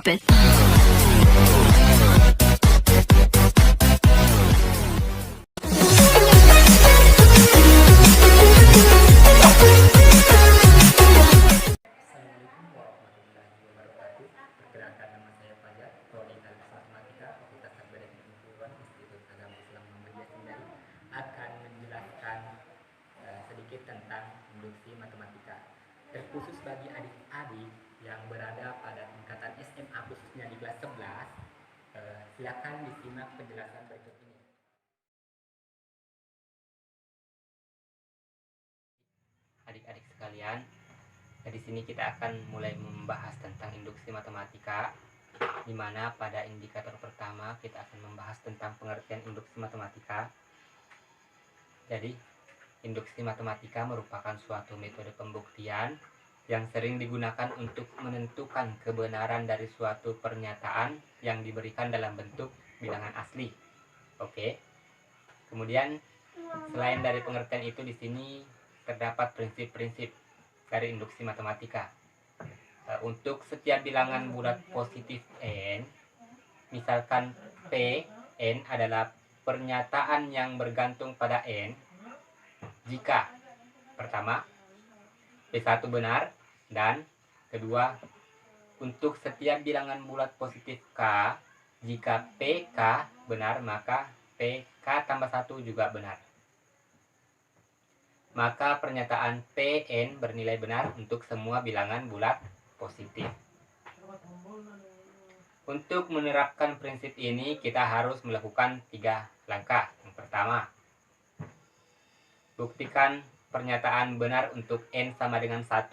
drop it. Assalamualaikum warahmatullahi wabarakatuh. Perkenalkan, nama saya Fajar, Prodi Ilmu Matematika, Fakultas Sarjana Ilmu Institut Agama Islam Muhammadiyah Kendari, akan menjelaskan sedikit tentang induksi matematika. Terkhusus bagi adik-adik yang berada pada tingkatan SMA khususnya di kelas 11, silakan disimak penjelasan berikut ini. Adik-adik sekalian, di sini kita akan mulai membahas tentang induksi matematika, di mana pada indikator pertama kita akan membahas tentang pengertian induksi matematika. Jadi, induksi matematika merupakan suatu metode pembuktian yang sering digunakan untuk menentukan kebenaran dari suatu pernyataan yang diberikan dalam bentuk bilangan asli. Oke. Kemudian, selain dari pengertian itu, di sini terdapat prinsip-prinsip dari induksi matematika. Untuk setiap bilangan bulat positif n, misalkan p, n adalah pernyataan yang bergantung pada n jika pertama p1 benar, dan kedua, untuk setiap bilangan bulat positif k, jika pk benar maka pk tambah 1 juga benar. Maka pernyataan Pn bernilai benar untuk semua bilangan bulat positif. Untuk menerapkan prinsip ini, kita harus melakukan 3 langkah. Yang pertama, buktikan pernyataan benar untuk n sama dengan 1.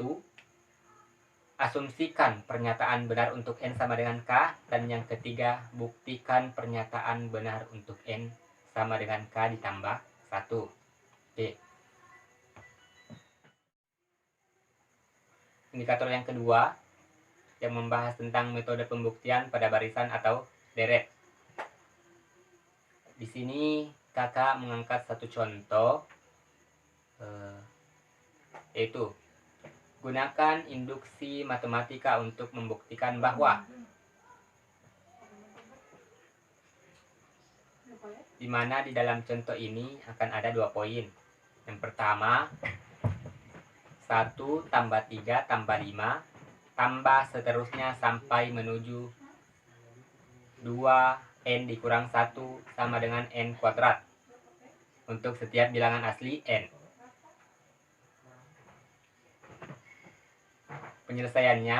Asumsikan pernyataan benar untuk n sama dengan k. Dan yang ketiga, buktikan pernyataan benar untuk n sama dengan k ditambah 1. Oke. Indikator yang kedua yang membahas tentang metode pembuktian pada barisan atau deret. Di sini kakak mengangkat satu contoh, yaitu gunakan induksi matematika untuk membuktikan bahwa, di mana di dalam contoh ini akan ada 2 poin. Yang pertama, 1 tambah 3 tambah 5 tambah seterusnya sampai menuju 2n dikurang 1 sama dengan n kuadrat untuk setiap bilangan asli n. Penyelesaiannya,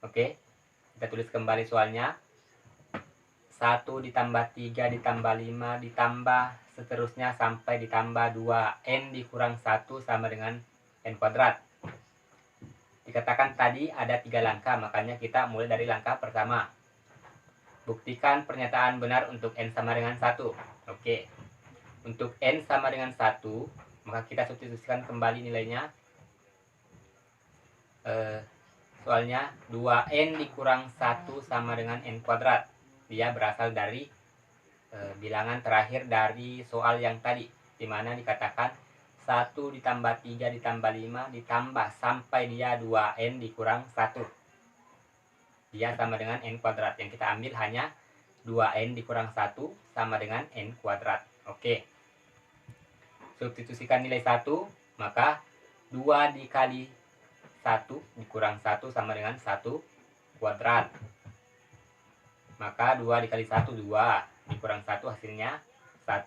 oke, kita tulis kembali soalnya. 1 ditambah 3 ditambah 5 ditambah seterusnya sampai ditambah 2n dikurang 1 sama dengan n kuadrat. Dikatakan tadi ada 3 langkah, makanya kita mulai dari langkah pertama. Buktikan pernyataan benar untuk n sama dengan 1. Oke. Untuk n sama dengan 1, maka kita substitusikan kembali nilainya. Soalnya 2n dikurang 1 sama dengan n kuadrat. Dia berasal dari bilangan terakhir dari soal yang tadi, di mana dikatakan 1 ditambah 3 ditambah 5 ditambah sampai dia 2n dikurang 1. Dia sama dengan n kuadrat. Yang kita ambil hanya 2n dikurang 1 sama dengan n kuadrat. Oke. Substitusikan nilai 1, maka 2 dikali 1 dikurang 1 sama dengan 1 kuadrat. Maka 2 dikali 1, 2. Dikurang 1 hasilnya 1.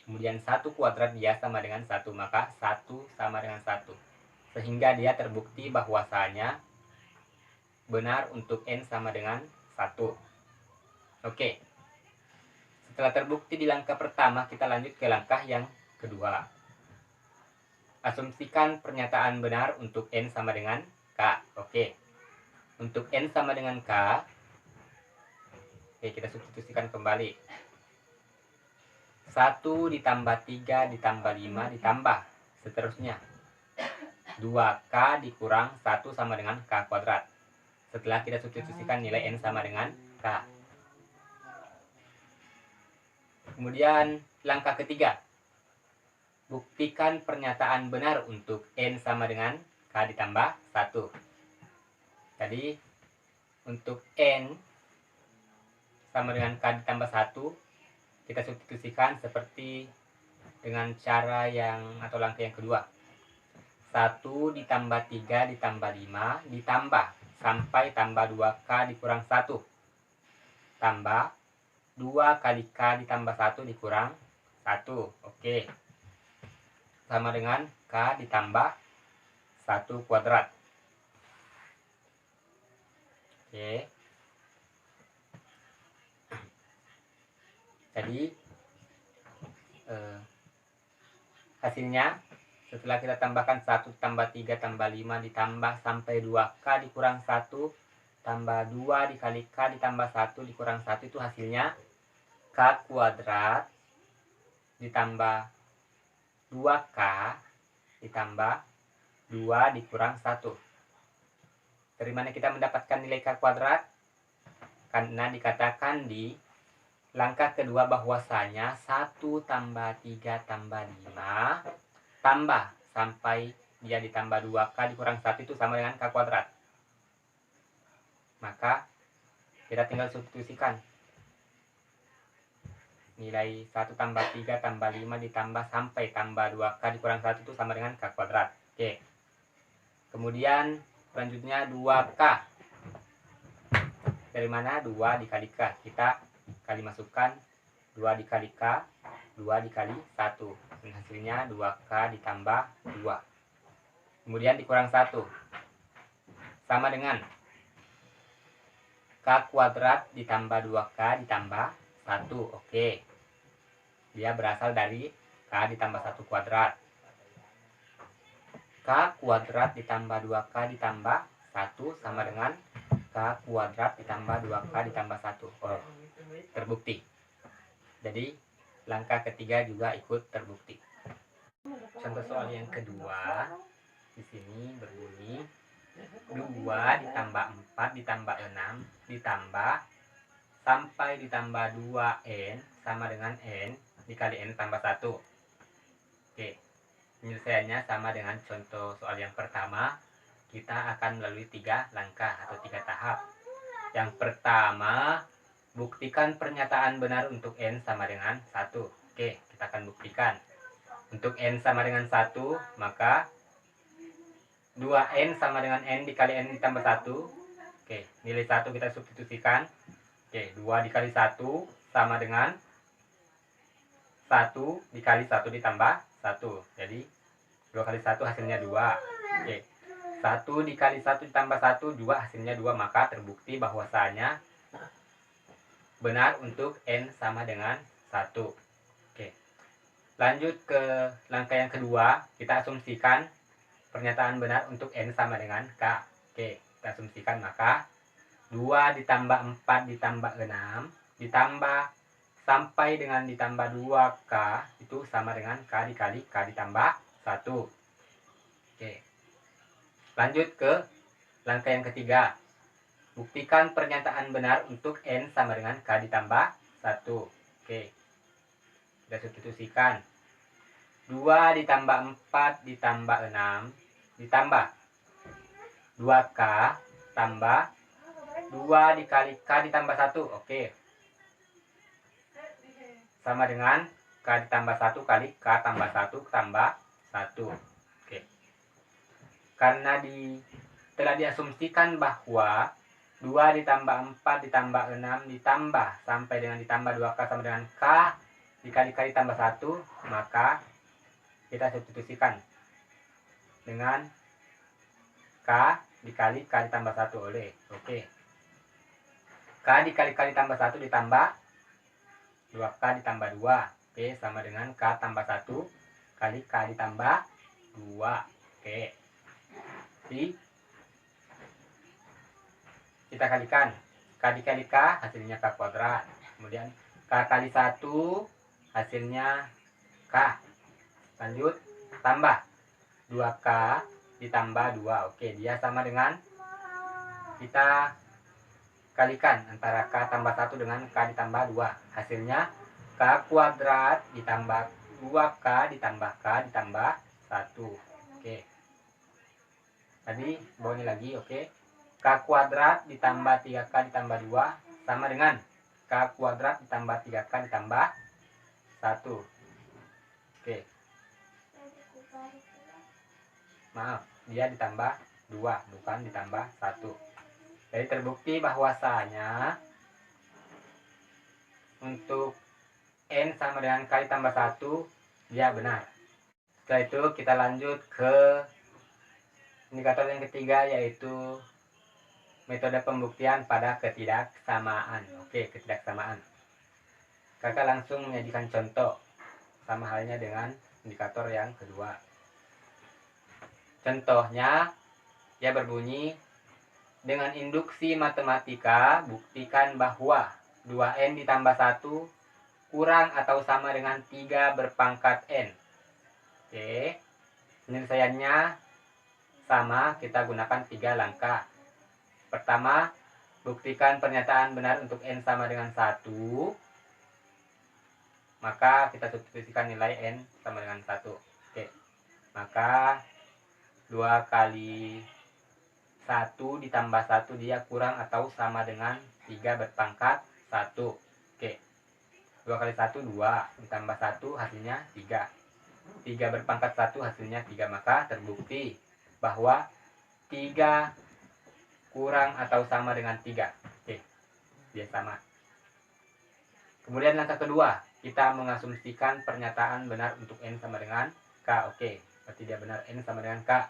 Kemudian 1 kuadrat dia sama dengan 1. Maka 1 sama dengan 1. Sehingga dia terbukti bahwasanya benar untuk n sama dengan 1. Oke. Setelah terbukti di langkah pertama, kita lanjut ke langkah yang kedua. Asumsikan pernyataan benar untuk n sama dengan k. Oke. Untuk n sama dengan k, oke, kita substitusikan kembali. 1 ditambah 3 ditambah 5 ditambah seterusnya 2k dikurang 1 sama dengan k kuadrat. Setelah kita substitusikan nilai n sama dengan k. Kemudian langkah ketiga, buktikan pernyataan benar untuk n sama dengan k ditambah 1. Tadi untuk N sama dengan K ditambah 1, kita substitusikan seperti dengan cara yang atau langkah yang kedua. 1 ditambah 3 ditambah 5 ditambah sampai tambah 2K dikurang 1 tambah 2 kali K ditambah 1 dikurang 1. Oke. Sama dengan K ditambah 1 kuadrat. Oke. Jadi hasilnya setelah kita tambahkan 1 tambah 3 tambah 5 ditambah sampai 2K dikurang 1 tambah 2 dikali K ditambah 1 dikurang 1, itu hasilnya K kuadrat ditambah 2K ditambah 2 dikurang 1. Dari mana kita mendapatkan nilai K kuadrat? Karena dikatakan di langkah kedua bahwasanya 1 tambah 3 tambah 5 tambah sampai dia ditambah 2K dikurang 1 itu sama dengan K kuadrat. Maka kita tinggal substitusikan. Nilai 1 tambah 3 tambah 5 ditambah sampai tambah 2K dikurang 1 itu sama dengan K kuadrat. Oke. Kemudian selanjutnya 2K. Dari mana? 2 dikali K. Kita kali masukkan 2 dikali K, 2 dikali 1. Dan hasilnya 2K ditambah 2. Kemudian dikurang 1. Sama dengan K kuadrat ditambah 2K ditambah 1. Oke. Dia berasal dari K ditambah 1 kuadrat. K kuadrat ditambah 2K ditambah 1 sama dengan K kuadrat ditambah 2K ditambah 1. Oh, terbukti. Jadi langkah ketiga juga ikut terbukti. Contoh soal yang kedua di sini berbunyi 2 ditambah 4 ditambah 6 ditambah sampai ditambah 2N sama dengan N dikali N tambah 1. Oke. Penyelesaiannya sama dengan contoh soal yang pertama. Kita akan melalui 3 langkah atau 3 tahap. Yang pertama, buktikan pernyataan benar untuk N sama dengan 1. Oke, kita akan buktikan. Untuk N sama dengan 1, maka 2N sama dengan N dikali N ditambah 1. Oke, nilai 1 kita substitusikan. Oke, 2 dikali 1 sama dengan 1 dikali 1 ditambah 1. Jadi, 2 kali 1 hasilnya 2. Oke, 1 dikali 1 ditambah 1, 2 hasilnya 2. Maka terbukti bahwasanya benar untuk N sama dengan 1. Oke. Lanjut ke langkah yang kedua, kita asumsikan pernyataan benar untuk N sama dengan K. Oke, kita asumsikan maka 2 ditambah 4 ditambah 6 ditambah sampai dengan ditambah 2K itu sama dengan K dikali K ditambah 1. Oke. Lanjut ke langkah yang ketiga. Buktikan pernyataan benar untuk N sama dengan K ditambah 1. Oke. Kita substitusikan. 2 ditambah 4 ditambah 6 ditambah 2K tambah 2 dikali K ditambah 1. Oke. Sama dengan K ditambah 1 kali K tambah 1 tambah 1. Oke. Karena telah diasumsikan bahwa 2 ditambah 4 ditambah 6 ditambah sampai dengan ditambah 2K sama dengan K dikali K ditambah 1, maka kita substitusikan dengan K dikali K ditambah 1 oleh. Oke. K dikali K ditambah 1 ditambah 2K ditambah 2. Oke, sama dengan K tambah 1 kali K ditambah 2. Oke. Jadi, kita kalikan. K dikali K hasilnya K kuadrat. Kemudian K kali 1 hasilnya K. Lanjut, tambah 2K ditambah 2. Oke, dia sama dengan kita kalikan antara K tambah 1 dengan K ditambah 2. Hasilnya K kuadrat ditambah 2K ditambah K ditambah 1. Oke. Tadi bawain lagi, oke. K kuadrat ditambah 3K ditambah 2 sama dengan K kuadrat ditambah 3K ditambah 1. Oke. Maaf, dia ditambah 2, bukan ditambah 1. Jadi terbukti bahwasanya untuk N sama dengan K ditambah 1, dia benar. Setelah itu kita lanjut ke indikator yang ketiga, yaitu metode pembuktian pada ketidaksamaan. Oke, ketidaksamaan. Kakak langsung menyajikan contoh, sama halnya dengan indikator yang kedua. Contohnya, dia berbunyi, dengan induksi matematika, buktikan bahwa 2N ditambah 1 kurang atau sama dengan 3 berpangkat N. Oke, penyelesaiannya sama, kita gunakan 3 langkah. Pertama, buktikan pernyataan benar untuk N sama dengan 1. Maka kita substitusikan nilai N sama dengan 1. Oke, maka 2 kali 1 ditambah 1 dia kurang atau sama dengan 3 berpangkat 1. Oke, 2 kali 1 2, ditambah 1 hasilnya 3. 3 berpangkat 1 hasilnya 3, maka terbukti bahwa 3 kurang atau sama dengan 3. Oke, dia sama. Kemudian langkah kedua, kita mengasumsikan pernyataan benar untuk N sama dengan K. Oke, berarti dia benar, N sama dengan K.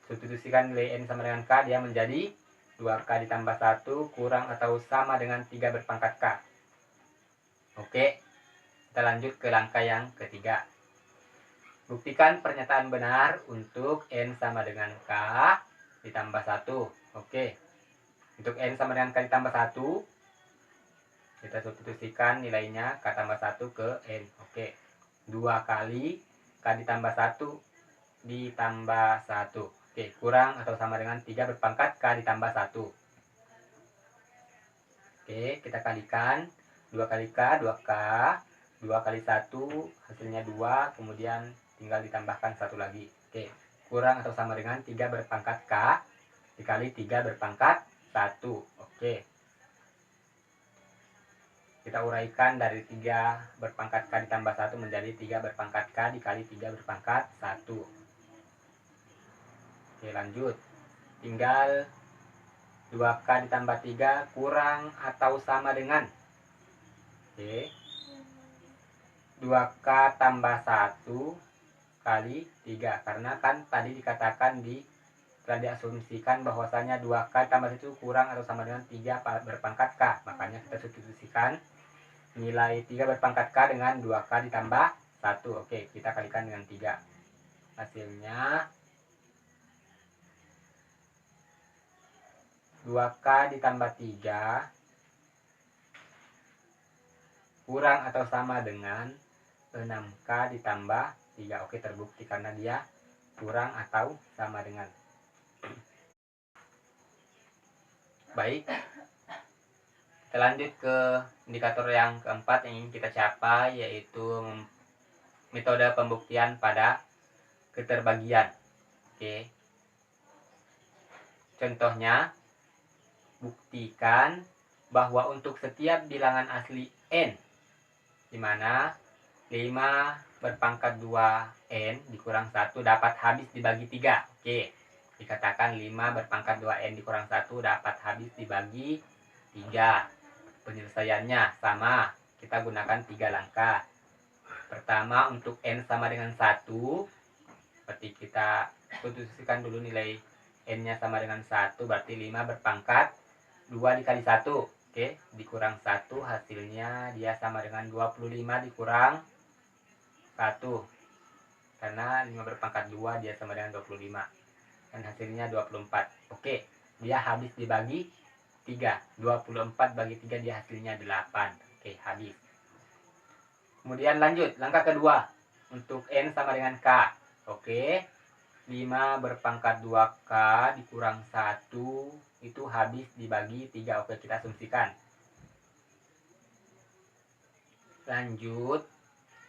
Substitusikan nilai N sama dengan K, dia menjadi 2K ditambah 1 kurang atau sama dengan 3 berpangkat K. Oke, kita lanjut ke langkah yang ketiga. Buktikan pernyataan benar untuk N sama dengan K ditambah 1. Oke, untuk N sama dengan K ditambah 1, kita substitusikan nilainya K tambah 1 ke N. Oke, 2 kali K ditambah 1 ditambah 1. Oke, kurang atau sama dengan 3 berpangkat K ditambah 1. Oke, kita kalikan. 2 kali K, 2K. 2 kali 1, hasilnya 2. Kemudian tinggal ditambahkan 1 lagi. Oke, kurang atau sama dengan 3 berpangkat K dikali 3 berpangkat 1. Oke, kita uraikan dari 3 berpangkat K ditambah 1 menjadi 3 berpangkat K dikali 3 berpangkat 1. Oke, lanjut. Tinggal 2K ditambah 3 kurang atau sama dengan, oke, 2K tambah 1 kali 3. Karena kan tadi dikatakan telah diasumsikan bahwasanya 2K tambah 1 kurang atau sama dengan 3 berpangkat K. Makanya kita substitusikan nilai 3 berpangkat K dengan 2K ditambah 1. Oke, kita kalikan dengan 3. Hasilnya 2K ditambah 3 kurang atau sama dengan 6K ditambah 3. Oke, terbukti karena dia kurang atau sama dengan. Baik, kita lanjut ke indikator yang keempat yang ingin kita capai, yaitu metode pembuktian pada keterbagian. Oke, contohnya, buktikan bahwa untuk setiap bilangan asli N, di mana 5 berpangkat 2N dikurang 1 dapat habis dibagi 3. Oke, dikatakan 5 berpangkat 2N dikurang 1 dapat habis dibagi 3. Penyelesaiannya sama, kita gunakan 3 langkah. Pertama, untuk N sama dengan 1, berarti kita substitusikan dulu nilai N-nya sama dengan 1, berarti 5 berpangkat 2 dikali 1. Oke, dikurang 1, hasilnya dia sama dengan 25 dikurang 1. Karena 5 berpangkat 2 dia sama dengan 25. Dan hasilnya 24. Oke, dia habis dibagi 3. 24 bagi 3 dia hasilnya 8. Oke, habis. Kemudian lanjut, langkah kedua. Untuk N sama dengan K. Oke, 5 berpangkat 2K dikurang 1 itu habis dibagi 3. Oke, kita asumsikan. Lanjut,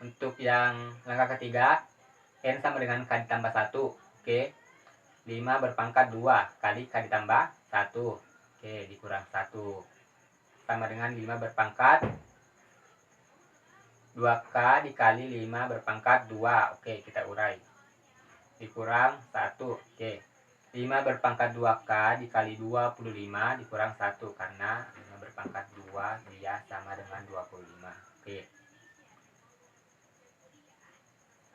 untuk yang langkah ketiga, N sama dengan K ditambah 1. Oke, 5 berpangkat 2 kali K ditambah 1. Oke, dikurang 1. Sama dengan 5 berpangkat 2K dikali 5 berpangkat 2. Oke, kita urai. Dikurang 1. Oke. 5 berpangkat 2K dikali 25 dikurang 1. Karena 5 berpangkat 2 dia sama dengan 25. Oke.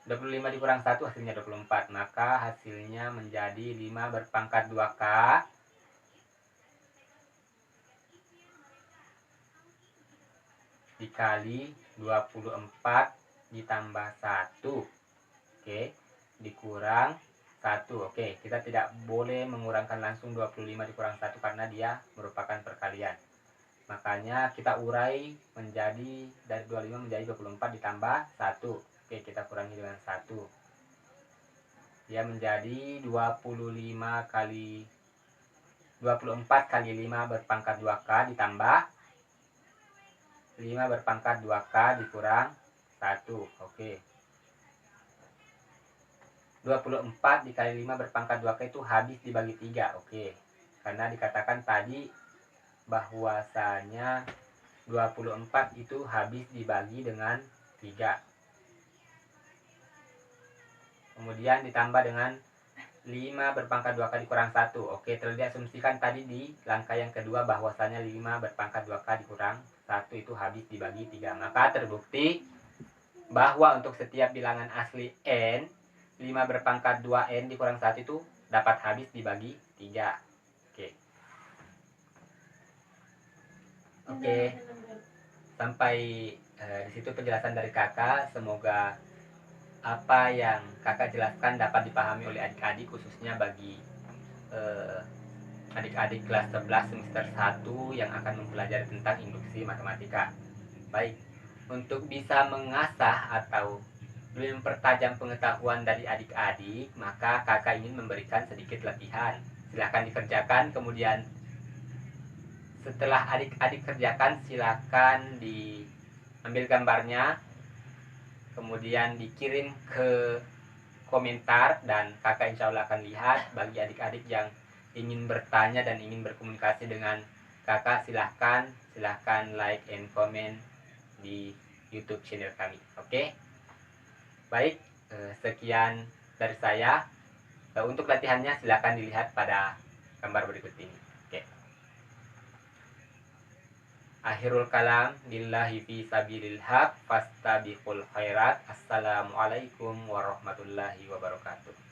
25 dikurang 1 hasilnya 24. Maka hasilnya menjadi 5 berpangkat 2K dikali 24 ditambah 1. Oke, dikurang 1. Oke, kita tidak boleh mengurangkan langsung 25 dikurang 1 karena dia merupakan perkalian. Makanya kita urai menjadi dari 25 menjadi 24 ditambah 1. Oke, kita kurangi dengan 1. Dia menjadi 24 kali 5 berpangkat 2K ditambah 5 berpangkat 2K dikurang 1. Oke. 24 dikali 5 berpangkat 2K itu habis dibagi 3. Oke. Karena dikatakan tadi bahwasanya 24 itu habis dibagi dengan 3. Kemudian ditambah dengan 5 berpangkat 2K dikurang 1. Oke, telah diasumsikan tadi di langkah yang kedua bahwasanya 5 berpangkat 2K dikurang 1 itu habis dibagi 3. Maka terbukti bahwa untuk setiap bilangan asli N, 5 berpangkat 2N dikurang 1 itu dapat habis dibagi 3. Oke. Oke. Sampai di situ penjelasan dari kakak. Semoga apa yang kakak jelaskan dapat dipahami oleh adik-adik, khususnya bagi adik-adik kelas 11 semester 1 yang akan mempelajari tentang induksi matematika. Baik, untuk bisa mengasah atau lebih mempertajam pengetahuan dari adik-adik, maka kakak ingin memberikan sedikit latihan. Silahkan dikerjakan, kemudian setelah adik-adik kerjakan silahkan diambil gambarnya, kemudian dikirim ke komentar, dan kakak insya Allah akan lihat. Bagi adik-adik yang ingin bertanya dan ingin berkomunikasi dengan kakak, silahkan like and comment di YouTube channel kami. Oke. Baik, sekian dari saya. Untuk latihannya silahkan dilihat pada gambar berikut ini. Oke. Akhirul kalam, billahi fi sabilil haq, fastabiqul khairat. Assalamualaikum warahmatullahi wabarakatuh.